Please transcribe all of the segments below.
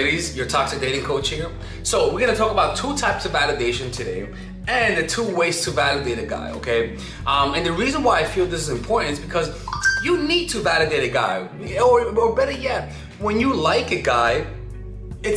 ladies, your toxic dating coach here. So we're gonna talk about two types of validation today and the two ways to validate a guy, okay? And the reason why I feel this is important is because you need to validate a guy. Or better yet, when you like a guy,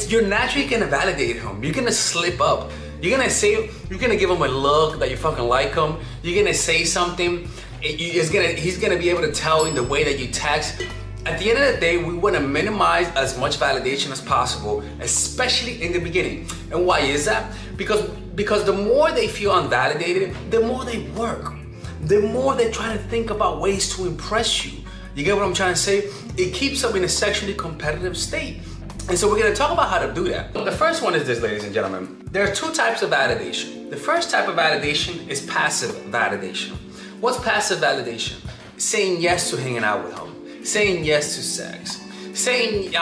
you're naturally gonna validate him. You're gonna slip up. You're gonna give him a look that you fucking like him. You're gonna say something. He's gonna be able to tell in the way that you text. At the end of the day, we want to minimize as much validation as possible, especially in the beginning. And why is that? Because the more they feel unvalidated, the more they work. The more they try to think about ways to impress you. You get what I'm trying to say? It keeps them in a sexually competitive state. And so we're going to talk about how to do that. The first one is this, ladies and gentlemen. There are two types of validation. The first type of validation is passive validation. What's passive validation? Saying yes to hanging out with him. Saying yes to sex, saying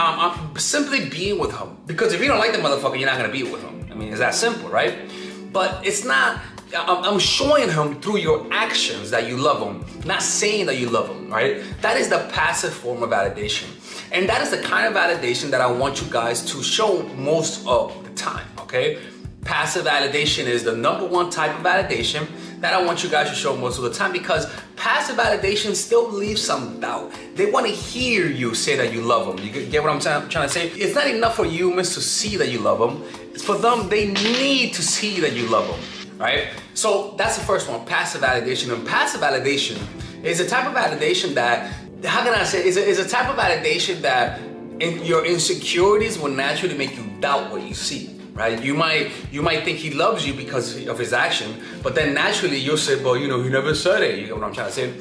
simply being with him. Because if you don't like the motherfucker, you're not gonna be with him. I mean, it's that simple, right? But it's not, I'm showing him through your actions that you love him, not saying that you love him, right? That is the passive form of validation. And that is the kind of validation that I want you guys to show most of the time, okay? Passive validation is the number one type of validation that I want you guys to show most of the time, because passive validation still leaves some doubt. They want to hear you say that you love them. You get what I'm trying to say? It's not enough for humans to see that you love them. It's for them, they need to see that you love them, right? So that's the first one, passive validation. And passive validation is a type of validation that, how can I say, is a type of validation that your insecurities will naturally make you doubt what you see. Right? You might think he loves you because of his action, but then naturally you'll say, well, you know, he never said it. You get what I'm trying to say?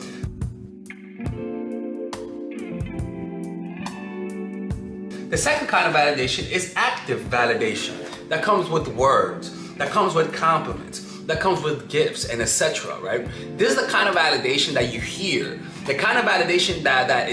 The second kind of validation is active validation. That comes with words, that comes with compliments, that comes with gifts and etc. Right? This is the kind of validation that you hear, the kind of validation that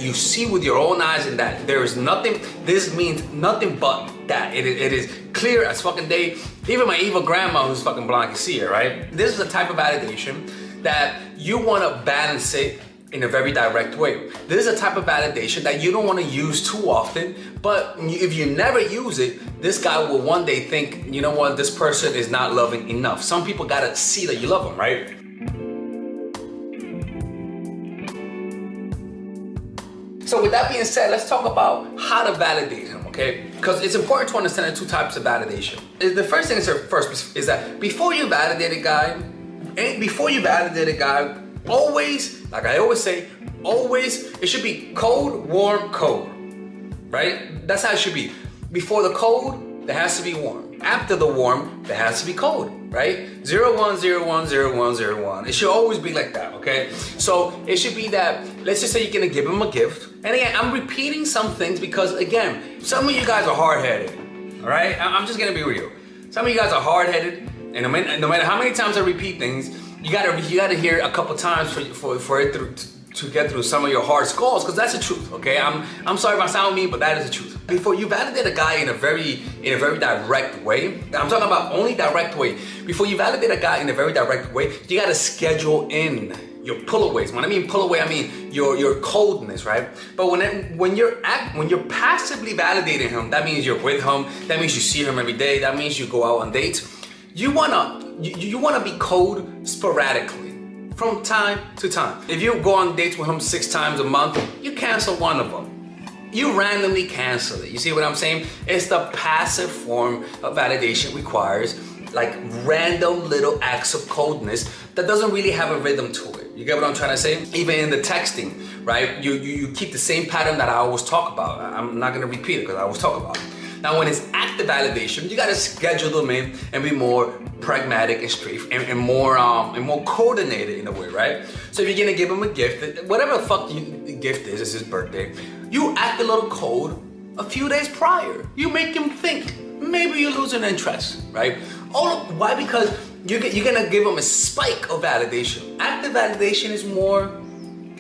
you see with your own eyes, and that there is nothing. This means nothing but that. It is clear as fucking day. Even my evil grandma who's fucking blind can see it, right? This is a type of validation that you want to balance it in a very direct way. This is a type of validation that you don't want to use too often, but if you never use it, this guy will one day think, you know what, this person is not loving enough. Some people gotta see that you love them, right? So with that being said, let's talk about how to validate him, okay? Because it's important to understand the two types of validation. The first thing is that before you validate a guy, always, like I always say, it should be cold, warm, cold, right? That's how it should be. Before the cold, there has to be warm. After the warm, there has to be cold, right? 01010101. It should always be like that, okay? So it should be that, let's just say you're gonna give him a gift. And again, I'm repeating some things because, again, some of you guys are hard-headed, all right? I'm just gonna be real. Some of you guys are hard-headed, and no matter how many times I repeat things, you gotta hear a couple times for it to get through some of your hard skulls, because that's the truth, okay? I'm sorry if I sound mean, but that is the truth. Before you validate a guy in a very direct way, I'm talking about only direct way. Before you validate a guy in a very direct way, you gotta schedule in your pullaways. When I mean pull away, I mean your coldness, right? But when you're passively validating him, that means you're with him, that means you see him every day, that means you go out on dates. You wanna be cold sporadically, from time to time. If you go on dates with him 6 times a month, you cancel one of them. You randomly cancel it. You see what I'm saying? It's the passive form of validation. Requires like random little acts of coldness that doesn't really have a rhythm to it. You get what I'm trying to say? Even in the texting, right? You keep the same pattern that I always talk about. I'm not gonna repeat it because I always talk about it. Now, when it's active validation, you gotta schedule them in and be more pragmatic and straight and more coordinated in a way, right? So if you're gonna give him a gift, whatever the fuck the gift is, it's his birthday, you act a little cold a few days prior. You make him think maybe you're losing interest, right? Why? Because you're gonna give him a spike of validation. Active validation is more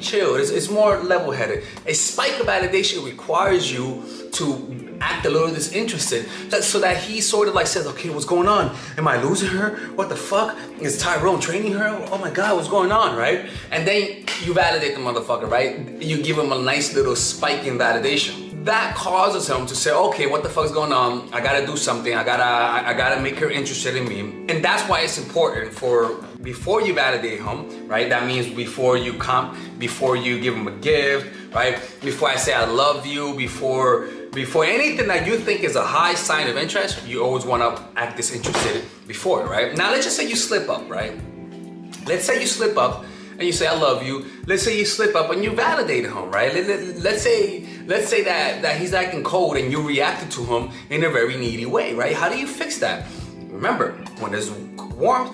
chill, it's more level-headed. A spike of validation requires you to act a little disinterested, so that he sort of like says, okay, what's going on? Am I losing her? What the fuck? Is Tyrone training her? Oh my God, what's going on, right? And then you validate the motherfucker, right? You give him a nice little spike in validation. that causes him to say, okay, what the fuck's going on? I gotta do something. I gotta make her interested in me. And that's why it's important for before you validate him, right? That means before you give him a gift, right? Before I say I love you, before anything that you think is a high sign of interest, you always want to act disinterested before, right? Now let's just say you slip up, right? Let's say you slip up and you say I love you. Let's say you slip up and you validate him, right? Let's say that he's acting cold and you reacted to him in a very needy way, right? How do you fix that? Remember, when there's warmth,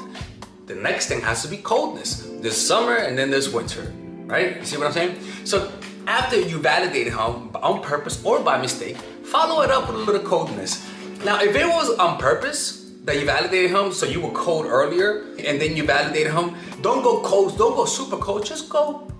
the next thing has to be coldness. There's summer and then there's winter, right? You see what I'm saying? So after you validated him on purpose or by mistake, follow it up with a little coldness. Now, if it was on purpose that you validated him, so you were cold earlier and then you validated him, don't go cold, don't go super cold, just go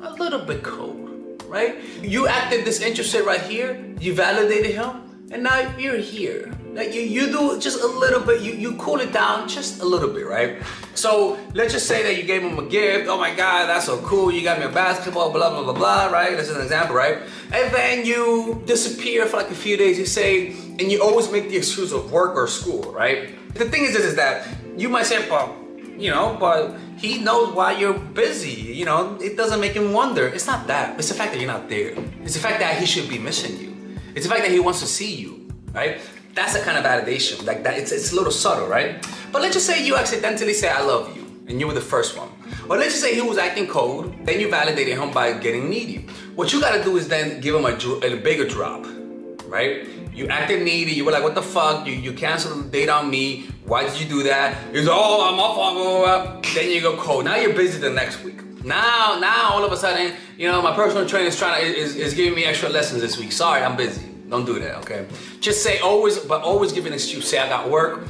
a little bit cold, right? You acted disinterested right here, you validated him, and now you're here. Like you do just a little bit, you cool it down just a little bit, right? So let's just say that you gave him a gift. Oh my God, that's so cool. You got me a basketball, blah, blah, blah, blah, right? That's an example, right? And then you disappear for like a few days, you say, and you always make the excuse of work or school, right? The thing is this, is that you might say, well, but he knows why you're busy. It doesn't make him wonder. It's not that. It's the fact that you're not there. It's the fact that he should be missing you. It's the fact that he wants to see you, right? That's the kind of validation, like that. It's a little subtle, right? But let's just say you accidentally say I love you, and you were the first one. Or let's just say he was acting cold, then you validated him by getting needy. What you gotta do is then give him a bigger drop, right? You acted needy, you were like, what the fuck? You canceled the date on me. Why did you do that? He's I'm off. Then you go cold. Now you're busy the next week. Now all of a sudden, my personal trainer is giving me extra lessons this week. Sorry, I'm busy. Don't do that, okay? Just say always give an excuse. Say I got work,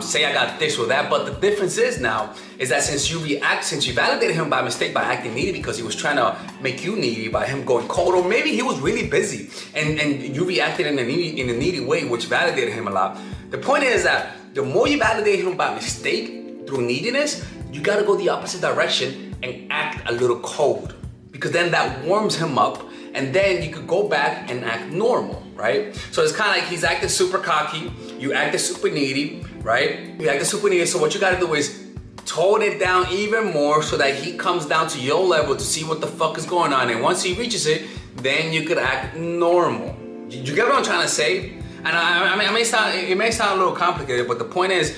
say I got this or that. But the difference is that since you validated him by mistake by acting needy because he was trying to make you needy by him going cold, or maybe he was really busy and you reacted in a needy way, which validated him a lot. The point is that the more you validate him by mistake through neediness, you gotta go the opposite direction and act a little cold, because then that warms him up. And then you could go back and act normal, right? So it's kind of like he's acting super cocky, you acted super needy, right? You acted super needy, so what you gotta do is tone it down even more so that he comes down to your level to see what the fuck is going on. And once he reaches it, then you could act normal. You get what I'm trying to say? And it may sound a little complicated, but the point is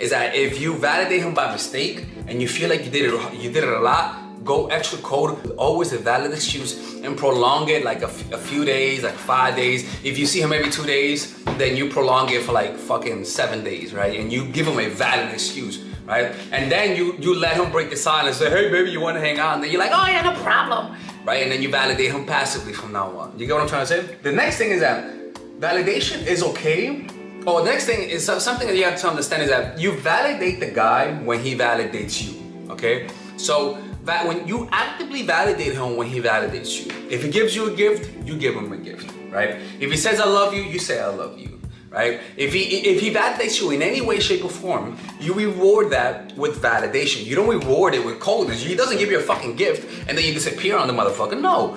that if you validate him by mistake and you feel like you did it a lot, go extra cold, always a valid excuse, and prolong it like a few days, like 5 days. If you see him every 2 days, then you prolong it for like fucking 7 days, right? And you give him a valid excuse, right? And then you let him break the silence, say, hey baby, you wanna hang out? And then you're like, oh yeah, no problem, right? And then you validate him passively from now on. You get what I'm trying to say? The next thing is that validation is okay. Oh, the next thing is something that you have to understand is that you validate the guy when he validates you, okay? So when you actively validate him when he validates you. If he gives you a gift, you give him a gift, right? If he says I love you, you say I love you, right? If he validates you in any way, shape, or form, you reward that with validation. You don't reward it with coldness. He doesn't give you a fucking gift and then you disappear on the motherfucker. No,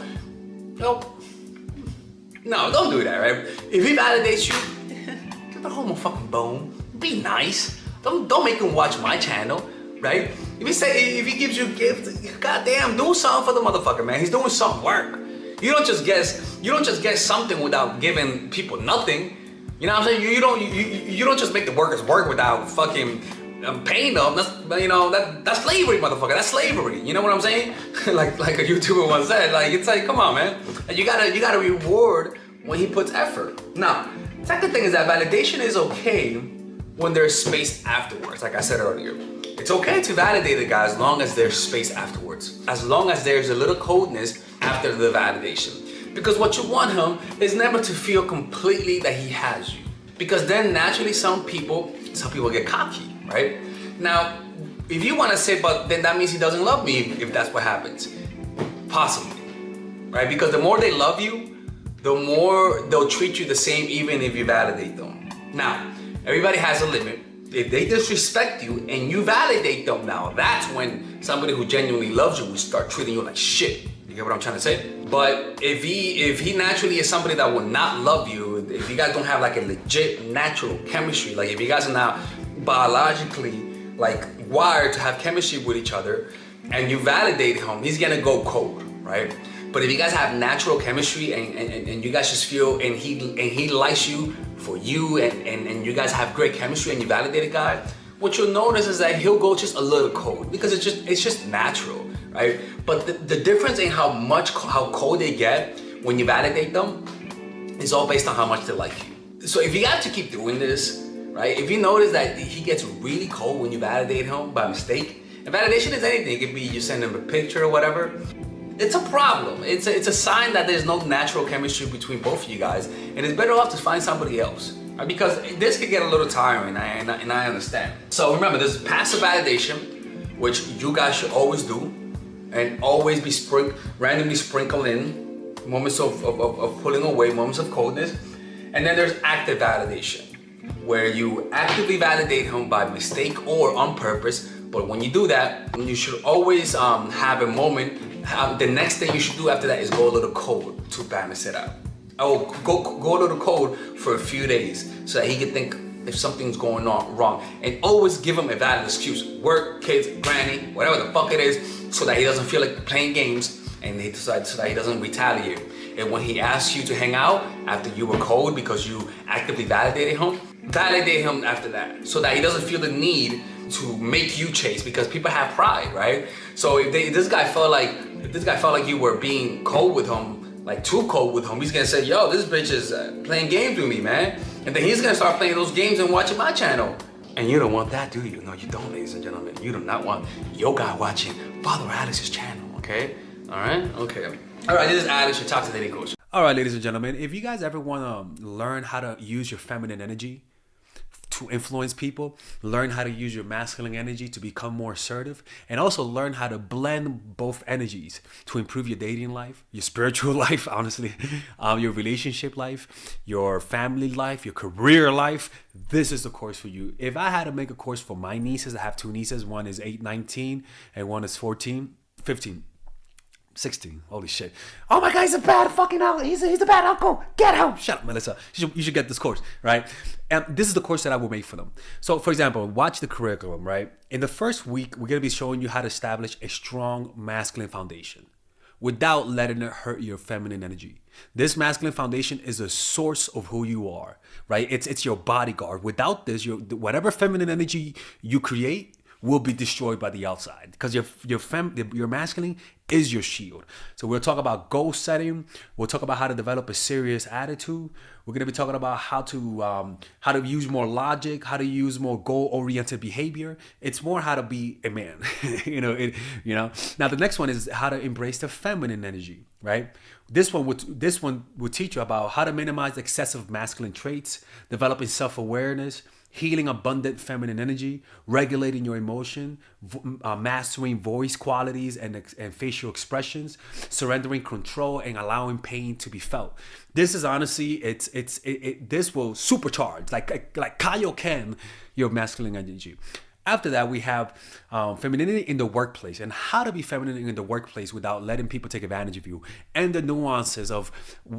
don't do that, right? If he validates you, give the homo fucking bone. Be nice. Don't make him watch my channel. Right? If he gives you a gift, goddamn, do something for the motherfucker, man. He's doing some work. You don't just get something without giving people nothing. You know what I'm saying? You don't just make the workers work without fucking paying them. That's slavery, motherfucker. That's slavery. You know what I'm saying? like a YouTuber once said. Like, it's like, come on, man. And you gotta reward when he puts effort. Now, the second thing is that validation is okay when there's space afterwards. Like I said earlier. It's okay to validate a guy as long as there's space afterwards. As long as there's a little coldness after the validation. Because what you want him is never to feel completely that he has you. Because then naturally some people get cocky, right? Now, if you want to say, but then that means he doesn't love me if that's what happens. Possibly, right? Because the more they love you, the more they'll treat you the same even if you validate them. Now, everybody has a limit. If they disrespect you and you validate them now, that's when somebody who genuinely loves you will start treating you like shit. You get what I'm trying to say? But if he naturally is somebody that will not love you, if you guys don't have like a legit natural chemistry, like if you guys are not biologically like wired to have chemistry with each other, and you validate him, he's gonna go cold, right? But if you guys have natural chemistry and you guys just feel and he likes you for you and you guys have great chemistry and you validate a guy, what you'll notice is that he'll go just a little cold because it's just natural, right? But the difference in how cold they get when you validate them is all based on how much they like you. So if you got to keep doing this, right? If you notice that he gets really cold when you validate him by mistake, and validation is anything. It could be you send him a picture or whatever. It's a problem. It's a sign that there's no natural chemistry between both of you guys, and it's better off to find somebody else. Right? Because this could get a little tiring, and I understand. So remember, there's passive validation, which you guys should always do, and always be randomly sprinkle in moments of pulling away, moments of coldness. And then there's active validation, where you actively validate him by mistake or on purpose. But when you do that, you should always have a moment. The next thing you should do after that is go a little cold to balance it out. Oh, go a little cold for a few days so that he can think if something's going on wrong, and always give him a valid excuse. Work, kids, granny, whatever the fuck it is, so that he doesn't feel like playing games, and so that he doesn't retaliate. And when he asks you to hang out after you were cold because you actively validated him, validate him after that, so that he doesn't feel the need to make you chase, because people have pride, right? So if this guy felt like you were being cold with him, like too cold with him, he's gonna say, yo, this bitch is playing games with me, man. And then he's gonna start playing those games and watching my channel. And you don't want that, do you? No, you don't, ladies and gentlemen. You do not want your guy watching Father Alex's channel, okay? All right, okay. All right, this is Alex, your toxic dating coach. All right, ladies and gentlemen, if you guys ever want to learn how to use your feminine energy to influence people, learn how to use your masculine energy to become more assertive, and also learn how to blend both energies to improve your dating life, your spiritual life, honestly, your relationship life, your family life, your career life, this is the course for you. If I had to make a course for my nieces, I have two nieces, one is 19 and one is 15. 16. Holy shit. Oh my God, he's a bad fucking uncle. He's a bad uncle. Get him. Shut up, Melissa. You should get this course, right? And this is the course that I will make for them. So, for example, watch the curriculum, right? In the first week, we're going to be showing you how to establish a strong masculine foundation without letting it hurt your feminine energy. This masculine foundation is a source of who you are, right? It's your bodyguard. Without this, whatever feminine energy you create will be destroyed by the outside, because your masculine is your shield. So we'll talk about goal setting. We'll talk about how to develop a serious attitude. We're going to be talking about how to use more logic, how to use more goal-oriented behavior. It's more how to be a man. Now the next one is how to embrace the feminine energy, right? This one will teach you about how to minimize excessive masculine traits, developing self-awareness, healing abundant feminine energy, regulating your emotion, mastering voice qualities and facial expressions, surrendering control, and allowing pain to be felt. This is honestly, this will supercharge, like Kaioken, your masculine energy. After that, we have femininity in the workplace, and how to be feminine in the workplace without letting people take advantage of you, and the nuances of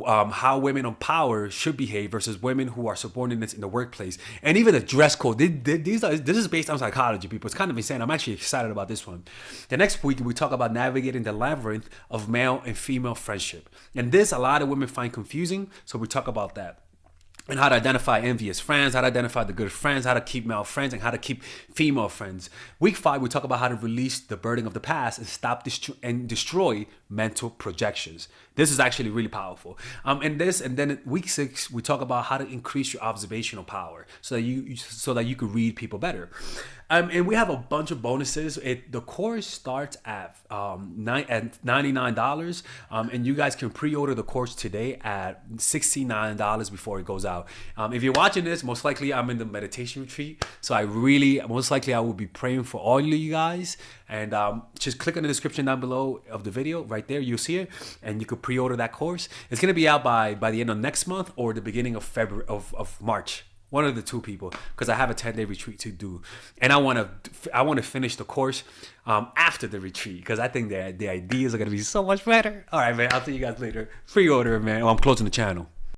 how women of power should behave versus women who are subordinates in the workplace, and even the dress code. This is based on psychology, people. It's kind of insane. I'm actually excited about this one. The next week, we talk about navigating the labyrinth of male and female friendship, and this a lot of women find confusing, so we talk about that. And how to identify envious friends, how to identify the good friends, how to keep male friends, and how to keep female friends. Week 5, we talk about how to release the burden of the past and stop and destroy mental projections. This is actually really powerful. And then week 6, we talk about how to increase your observational power so that you can read people better. And we have a bunch of bonuses. The course starts at $99, and you guys can pre-order the course today at $69 before it goes out. If you're watching this, most likely I'm in the meditation retreat, so most likely I will be praying for all of you guys. And just click on the description down below of the video, right there, you'll see it, and you can pre-order that course. It's gonna be out by the end of next month or the beginning of February of March. One of the two people, because I have a 10-day retreat to do, and I want to finish the course after the retreat, because I think that the ideas are gonna be so much better. All right, man. I'll see you guys later. Pre-order, man. Oh, I'm closing the channel.